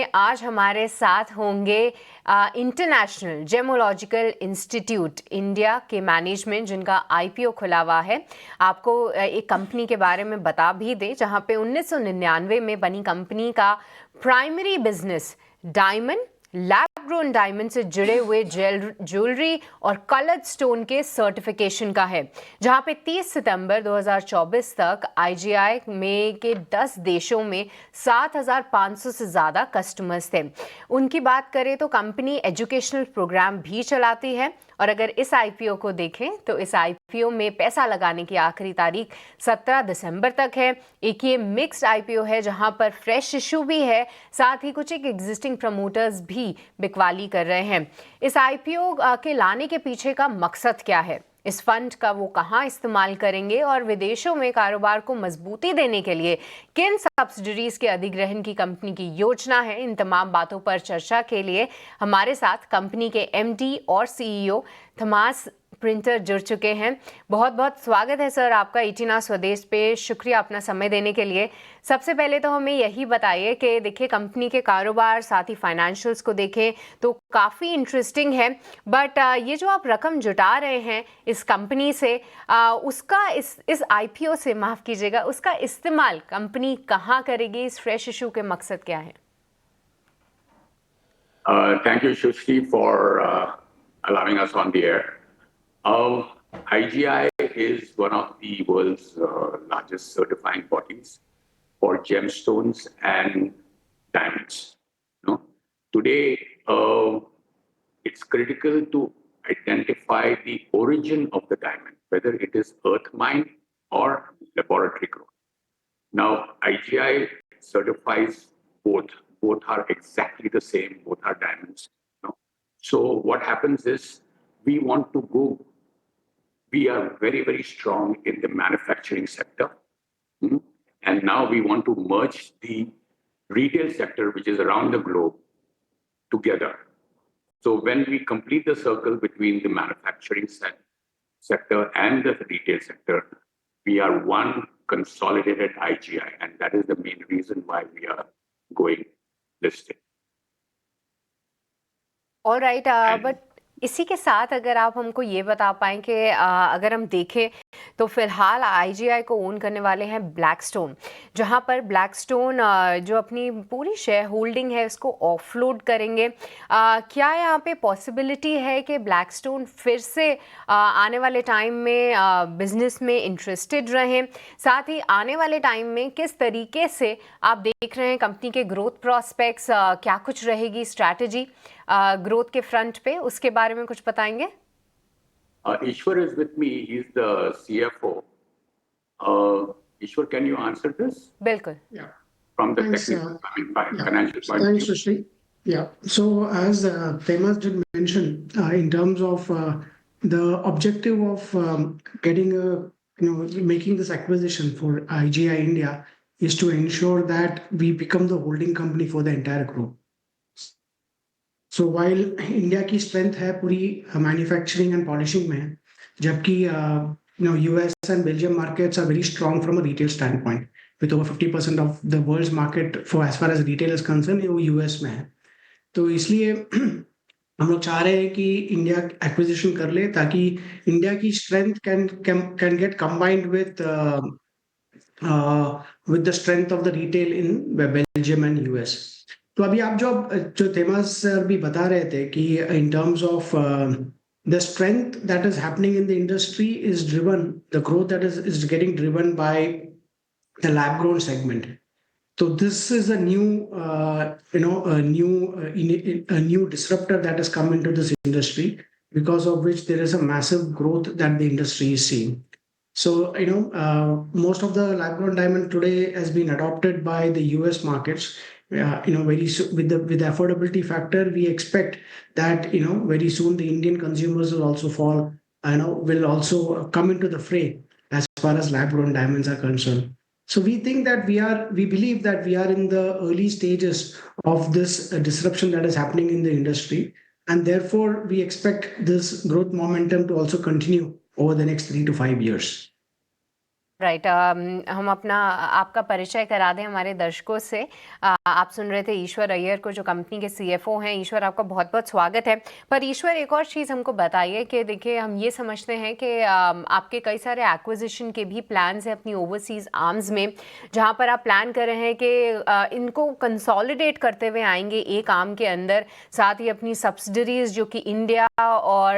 में आज हमारे साथ होंगे इंटरनेशनल जेमोलॉजिकल इंस्टीट्यूट इंडिया के मैनेजमेंट, जिनका आईपीओ खुला हुआ है। आपको एक कंपनी के बारे में बता भी दे, जहां पे 1999 में बनी कंपनी का primary business diamond, lab grown diamond से जुड़े हुए ज्वेलरी और कलर्ड स्टोन के सर्टिफिकेशन का है, जहां पे 30 सितंबर 2024 तक आईजीआई में के 10 देशों में 7,500 से ज़्यादा कस्टमर्स थे। उनकी बात करें तो कंपनी एजुकेशनल प्रोग्राम भी चलाती है, और अगर इस आईपीओ को देखें तो इस आईपीओ में पैसा लगाने की आखिरी तारीख 17 दिसंबर तक है। एक ये मिक्स्ड आईपीओ है जहां पर फ्रेश इशू भी है, साथ ही कुछ एक एग्जिस्टिंग प्रमोटर्स भी बिकवाली कर रहे हैं। इस आईपीओ के लाने के पीछे का मकसद क्या है, इस फंड का वो कहां इस्तेमाल करेंगे, और विदेशों में कारोबार को मजबूती देने के लिए किन सब्सिडरीज के अधिग्रहण की कंपनी की योजना है, इन तमाम बातों पर चर्चा के लिए हमारे साथ कंपनी के एमडी और सीईओ थॉमस प्रिंटर जुड़ चुके हैं। बहुत बहुत स्वागत है सर आपका इटिना स्वदेश पे। शुक्रिया अपना समय देने के लिए। सबसे पहले तो हमें यही बताइए कि देखिए, कंपनी के कारोबार साथ ही फाइनेंशियल्स को देखें तो काफ़ी इंटरेस्टिंग है, बट ये जो आप रकम जुटा रहे हैं इस कंपनी से, उसका इस आईपीओ से, माफ़ कीजिएगा, उसका इस्तेमाल कंपनी कहाँ करेगी? इस फ्रेश इशू के मकसद क्या है? Thank you, Shushri, for allowing us on the air. IGI is one of the world's largest certifying bodies for gemstones and diamonds. You know, today, it's critical to identify the origin of the diamond, whether it is earth mined or laboratory grown. Now, IGI certifies both. Both are exactly the same. Both are diamonds. You know? So what happens is we want to go. We are very, very strong in the manufacturing sector. And now we want to merge the retail sector, which is around the globe, together. So when we complete the circle between the manufacturing sector and the retail sector, we are one consolidated IGI. And that is the main reason why we are going listed. All right, but इसी के साथ अगर आप हमको ये बता पाएं कि अगर हम देखें तो फिलहाल आईजीआई को ओन करने वाले हैं ब्लैकस्टोन, जहां पर ब्लैकस्टोन जो अपनी पूरी शेयर होल्डिंग है उसको ऑफलोड करेंगे। क्या यहाँ पे पॉसिबिलिटी है कि ब्लैकस्टोन फिर से आने वाले टाइम में बिजनेस में इंटरेस्टेड रहें? साथ ही आने वाले टाइम में किस तरीके से आप देख रहे हैं कंपनी के ग्रोथ प्रॉस्पेक्ट्स, क्या कुछ रहेगी स्ट्रैटेजी ग्रोथ के फ्रंट पे, उसके बारे में कुछ बताएंगे? Ishwar is with me. He's the CFO. Ishwar, can you answer this? बिल्कुल. Yeah. From the technical, financial point of view. Thanks, Shushri. Yeah. So as Temas did mention, in terms of the objective of getting making this acquisition for IGI India is to ensure that we become the holding company for the entire group. So while India की strength है पूरी manufacturing and polishing में, जबकि US and Belgium markets are very strong from a retail standpoint, with over 50% of the world's market for as far as retail is concerned वो US में है। तो इसलिए हम लोग चाह रहे हैं कि इंडिया एक्विजिशन कर ले, ताकि इंडिया की strength can get combined with the strength of the retail in Belgium and US. तो अभी आप जो थेमास सर भी बता रहे थे कि in terms of the strength that is happening in the industry is driven, the growth that is getting driven by the lab grown segment. So this is a new a new disruptor that has come into this industry, because of which there is a massive growth that the industry is seeing. So most of the lab grown diamond today has been adopted by the US markets. Very soon, with the affordability factor, we expect that very soon the Indian consumers will also will also come into the fray as far as lab grown diamonds are concerned. So we think that we believe that we are in the early stages of this disruption that is happening in the industry, and therefore we expect this growth momentum to also continue over the next 3 to 5 years. Right. हम अपना आपका परिचय करा दें हमारे दर्शकों से। आप सुन रहे थे ईश्वर अय्यर को, जो कंपनी के सीएफओ हैं। ईश्वर, आपका बहुत बहुत स्वागत है। पर ईश्वर, एक और चीज़ हमको बताइए कि देखिए, हम ये समझते हैं कि आपके कई सारे एक्विजिशन के भी प्लान्स हैं अपनी ओवरसीज़ आर्म्स में, जहाँ पर आप प्लान कर रहे हैं कि इनको कंसोलिडेट करते हुए आएंगे एक आर्म के अंदर, साथ ही अपनी सब्सिडरीज जो कि इंडिया और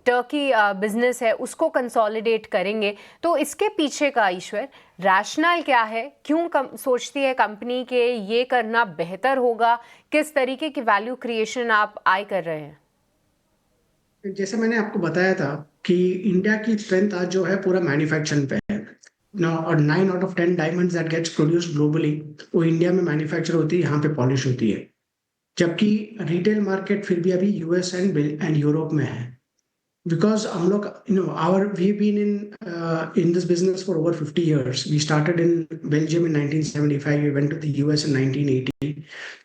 टर्की बिजनेस है उसको कंसोलिडेट करेंगे। तो इसके पीछे का ईश्वर रैशनल क्या है? क्यों सोचती है कंपनी के ये करना बेहतर होगा? किस तरीके की वैल्यू क्रिएशन आप आई कर रहे हैं? जैसे मैंने आपको बताया था कि इंडिया की स्ट्रेंथ आज जो है पूरा मैन्युफैक्चरिंग पे है। और 9 out of 10 diamonds that gets produced globally वो इंडिया में मैन्युफैक्चर होती है, यहाँ पे पॉलिश होती है। जबकि रिटेल मार्केट फिर भी अभी यूएस एंड यूरोप में है। Because हम लोग we've been in this business for over 50 years. We started in Belgium in 1975. We went to the US in 1980.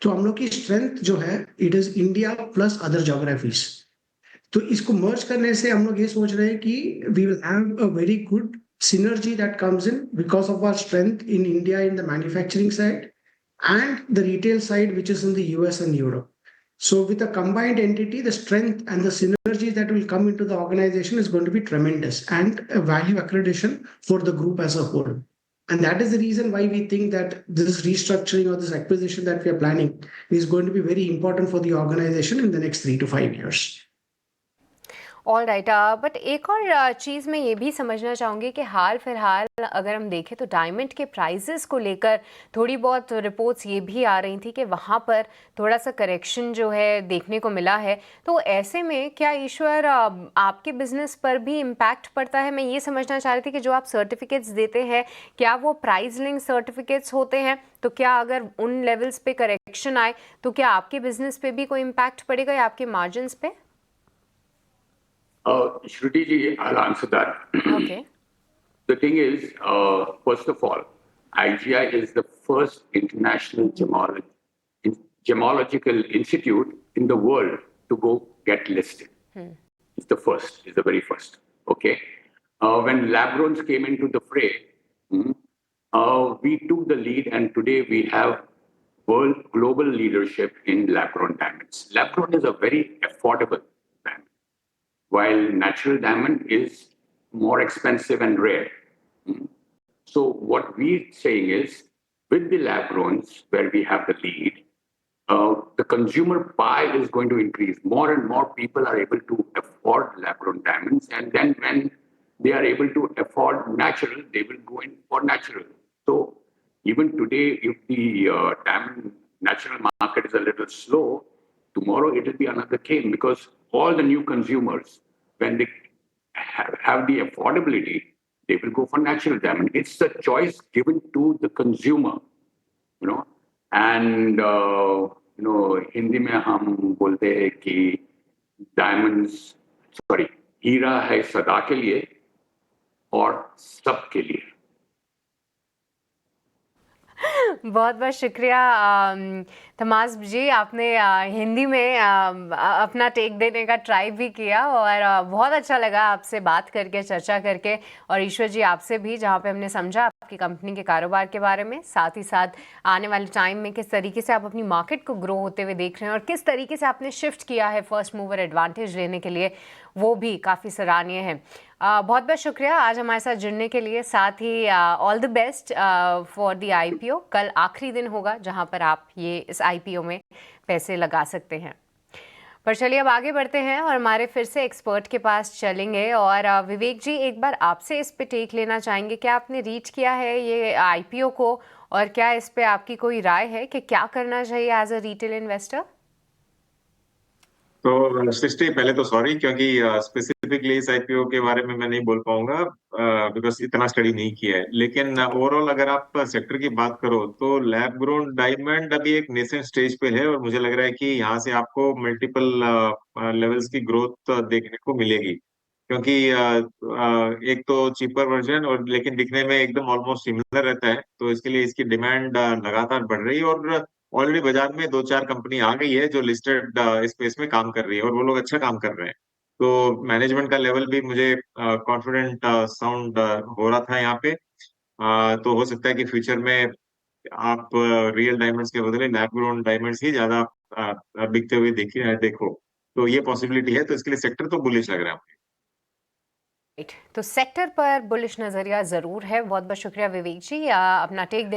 तो हम लोग की strength जो है it is India plus other geographies. तो इसको merge करने से हम लोग ये सोच रहे हैं कि we will have a very good synergy that comes in because of our strength in India in the manufacturing side and the retail side, which is in the US and Europe. So with a combined entity, the strength and the synergy that will come into the organization is going to be tremendous and a value accreditation for the group as a whole. And that is the reason why we think that this restructuring or this acquisition that we are planning is going to be very important for the organization in the next 3 to 5 years. All right. But एक और चीज़ मैं ये भी समझना चाहूँगी कि हाल फिलहाल अगर हम देखें तो डायमंड के प्राइसेस को लेकर थोड़ी बहुत रिपोर्ट्स ये भी आ रही थी कि वहाँ पर थोड़ा सा करेक्शन जो है देखने को मिला है। तो ऐसे में क्या ईश्वर आपके बिजनेस पर भी इम्पैक्ट पड़ता है? मैं ये समझना चाह रही थी कि जो आप सर्टिफिकेट्स देते हैं, क्या वो प्राइस लिंक सर्टिफिकेट्स होते हैं? तो क्या अगर उन लेवल्स पे करेक्शन आए तो क्या आपके बिजनेस पे भी कोई इम्पैक्ट पड़ेगा या आपके मार्जिन्स पे? Shruti ji, I'll answer that. Okay. The thing is, first of all, IGI is the first international gemological institute in the world to go get listed. It's the first, it's the very first. Okay. When lab-grown came into the fray, we took the lead, and today we have world global leadership in lab-grown diamonds. Lab-grown is a very affordable diamond, while natural diamond is more expensive and rare. So what we're saying is, with the lab-growns, where we have the lead, the consumer pie is going to increase. More and more people are able to afford lab-grown diamonds, and then when they are able to afford natural, they will go in for natural. So even today, if the diamond natural market is a little slow, tomorrow it will be another game, because all the new consumers, when they have the affordability, they will go for natural diamond. It's the choice given to the consumer, and Hindi में हम बोलते हैं कि हीरा है सदा के लिए और सबके लिए। बहुत बहुत शुक्रिया तमास जी, आपने हिंदी में अपना टेक देने का ट्राई भी किया और बहुत अच्छा लगा आपसे बात करके, चर्चा करके। और ईश्वर जी, आपसे भी, जहाँ पे हमने समझा आपकी कंपनी के कारोबार के बारे में, साथ ही साथ आने वाले टाइम में किस तरीके से आप अपनी मार्केट को ग्रो होते हुए देख रहे हैं और किस तरीके से आपने शिफ्ट किया है फर्स्ट मूवर एडवांटेज लेने के लिए, वो भी काफ़ी सराहनीय है। बहुत बहुत शुक्रिया आज हमारे साथ जुड़ने के लिए। साथ ही all the best for the IPO. कल आखिरी दिन होगा जहां पर आप ये इस आईपीओ में पैसे लगा सकते हैं। पर चलिए अब आगे बढ़ते हैं और हमारे फिर से एक्सपर्ट के पास चलेंगे। और विवेक जी, एक बार आपसे इस पे टेक लेना चाहेंगे। क्या आपने रीच किया है ये आईपीओ को, और क्या इस पे आपकी कोई राय है कि क्या करना चाहिए एज अ रिटेल इन्वेस्टर? तो सृष्टि, पहले तो सॉरी, क्योंकि स्पेसिफिकली इस आईपीओ के बारे में मैं नहीं बोल पाऊंगा बिकॉज इतना स्टडी नहीं किया है। लेकिन ओवरऑल अगर आप सेक्टर की बात करो तो लैब ग्रोन डायमंड अभी एक नेसेंट स्टेज पे है, और मुझे लग रहा है कि यहाँ से आपको मल्टीपल लेवल्स की ग्रोथ देखने को मिलेगी। क्योंकि एक तो चीपर वर्जन, और लेकिन दिखने में एकदम ऑलमोस्ट सिमिलर रहता है, तो इसके लिए इसकी डिमांड लगातार बढ़ रही है। और ऑलरेडी बाजार में 2-4 कंपनी आ गई है जो लिस्टेड स्पेस में काम कर रही है, और वो लोग अच्छा काम कर रहे हैं। तो मैनेजमेंट का लेवल भी मुझे कॉन्फिडेंट साउंड हो रहा था यहाँ पे। तो हो सकता है कि फ्यूचर में आप रियल डायमंड्स के बदले लैब ग्रोन डायमंड्स ही ज्यादा बिकते हुए देखो। तो ये पॉसिबिलिटी है, तो इसके लिए सेक्टर तो बुलिश लग रहा है। राइट, तो सेक्टर पर बुलिश नजरिया जरूर है। बहुत बहुत शुक्रिया विवेक जी, अपना टेक